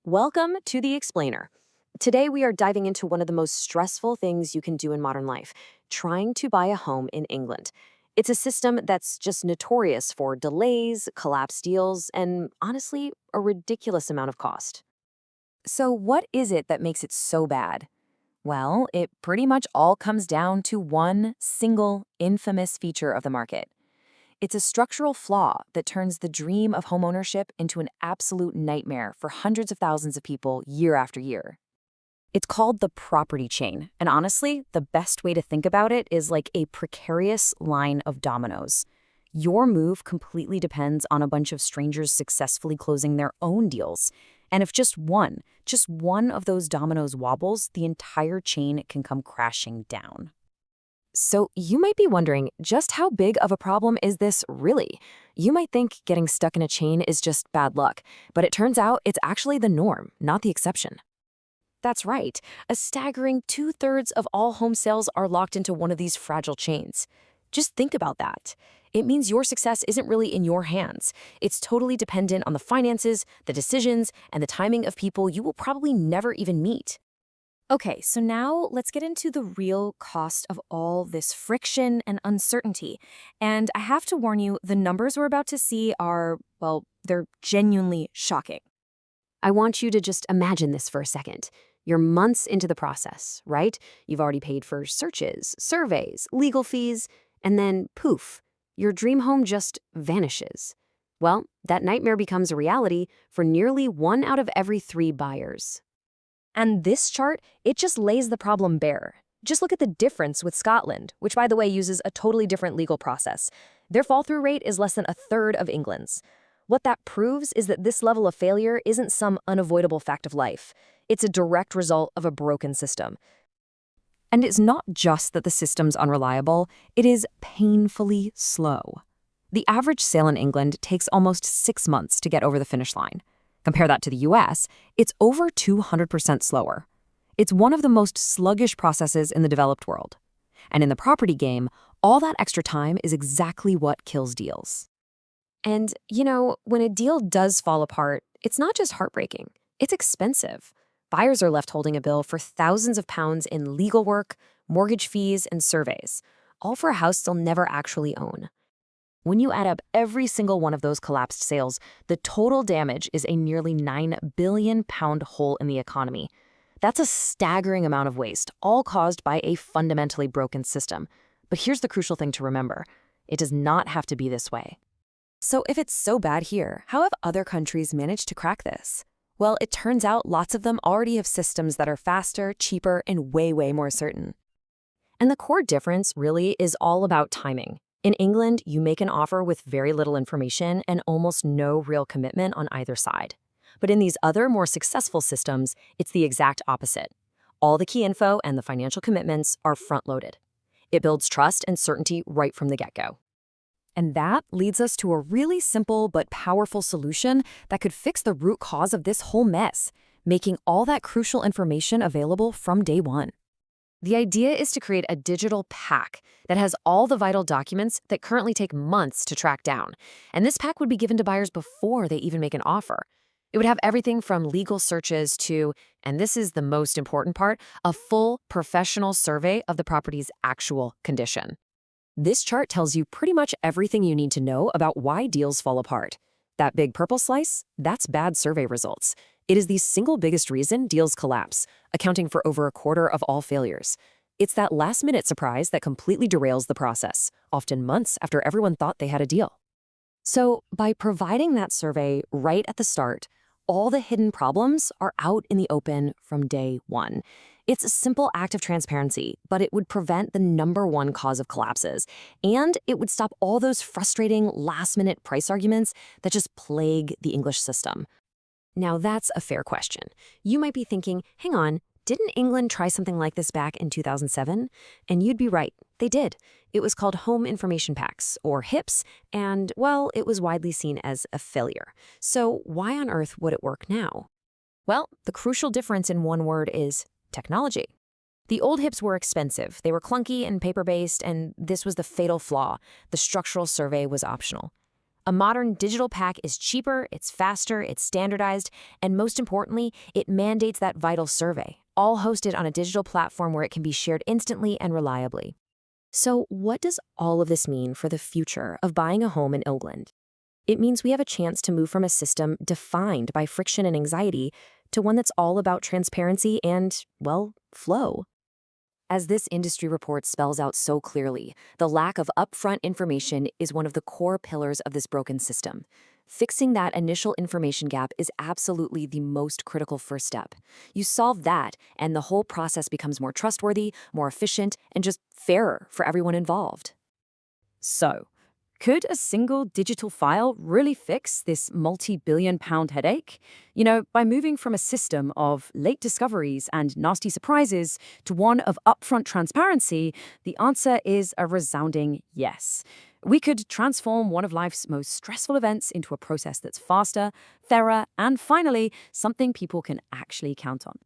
Welcome to The Explainer. Today, we are diving into one of the most stressful things you can do in modern life trying to buy a home in England. It's a system that's just notorious for delays, collapsed deals, and honestly, a ridiculous amount of cost. So, what is it that makes it so bad? Well, it pretty much all comes down to one single infamous feature of the market. It's a structural flaw that turns the dream of homeownership into an absolute nightmare for hundreds of thousands of people year after year. It's called the property chain, and honestly, the best way to think about it is like a precarious line of dominoes. Your move completely depends on a bunch of strangers successfully closing their own deals. And if just one of those dominoes wobbles, the entire chain can come crashing down. So, you might be wondering just how big of a problem is this really? You might think getting stuck in a chain is just bad luck, but it turns out it's actually the norm, not the exception. That's right. A staggering two-thirds of all home sales are locked into one of these fragile chains. Just think about that. It means your success isn't really in your hands. It's totally dependent on the finances, the decisions, and the timing of people you will probably never even meet. Okay, so now let's get into the real cost of all this friction and uncertainty. And I have to warn you, the numbers we're about to see are, well, they're genuinely shocking. I want you to just imagine this for a second. You're months into the process, right? You've already paid for searches, surveys, legal fees, and then poof, your dream home just vanishes. Well, that nightmare becomes a reality for nearly 1 out of every 3 buyers. And this chart, it just lays the problem bare. Just look at the difference with Scotland, which, by the way, uses a totally different legal process. Their fall-through rate is less than a third of England's. What that proves is that this level of failure isn't some unavoidable fact of life. It's a direct result of a broken system. And it's not just that the system's unreliable, it is painfully slow. The average sale in England takes almost 6 months to get over the finish line. Compare that to the US, it's over 200% slower. It's one of the most sluggish processes in the developed world. And in the property game, all that extra time is exactly what kills deals. And, when a deal does fall apart, it's not just heartbreaking, it's expensive. Buyers are left holding a bill for thousands of pounds in legal work, mortgage fees, and surveys, all for a house they'll never actually own. When you add up every single one of those collapsed sales, the total damage is a nearly £9 billion hole in the economy. That's a staggering amount of waste, all caused by a fundamentally broken system. But here's the crucial thing to remember. It does not have to be this way. So if it's so bad here, how have other countries managed to crack this? Well, it turns out lots of them already have systems that are faster, cheaper, and way more certain. And the core difference really is all about timing. In England, you make an offer with very little information and almost no real commitment on either side. But in these other, more successful systems, it's the exact opposite. All the key info and the financial commitments are front-loaded. It builds trust and certainty right from the get-go. And that leads us to a really simple but powerful solution that could fix the root cause of this whole mess, making all that crucial information available from day one. The idea is to create a digital pack that has all the vital documents that currently take months to track down. And this pack would be given to buyers before they even make an offer. It would have everything from legal searches to, and this is the most important part, a full professional survey of the property's actual condition. This chart tells you pretty much everything you need to know about why deals fall apart. That big purple slice, that's bad survey results. It is the single biggest reason deals collapse, accounting for over a quarter of all failures. It's that last-minute surprise that completely derails the process, often months after everyone thought they had a deal. So, by providing that survey right at the start, all the hidden problems are out in the open from day one. It's a simple act of transparency, but it would prevent the #1 cause of collapses, and it would stop all those frustrating last-minute price arguments that just plague the English system. Now, that's a fair question. You might be thinking, hang on, didn't England try something like this back in 2007? And you'd be right, they did. It was called Home Information Packs, or HIPS, and, well, it was widely seen as a failure. So why on earth would it work now? Well, the crucial difference in one word is technology. The old HIPs were expensive, they were clunky and paper-based, and this was the fatal flaw. The structural survey was optional. A modern digital pack is cheaper, it's faster, it's standardized, and most importantly, it mandates that vital survey, all hosted on a digital platform where it can be shared instantly and reliably. So, what does all of this mean for the future of buying a home in England? It means we have a chance to move from a system defined by friction and anxiety to one that's all about transparency and, well, flow. As this industry report spells out so clearly, the lack of upfront information is one of the core pillars of this broken system. Fixing that initial information gap is absolutely the most critical first step. You solve that, and the whole process becomes more trustworthy, more efficient, and just fairer for everyone involved. So, could a single digital file really fix this multi-billion-pound headache? By moving from a system of late discoveries and nasty surprises to one of upfront transparency, the answer is a resounding yes. We could transform one of life's most stressful events into a process that's faster, fairer, and finally, something people can actually count on.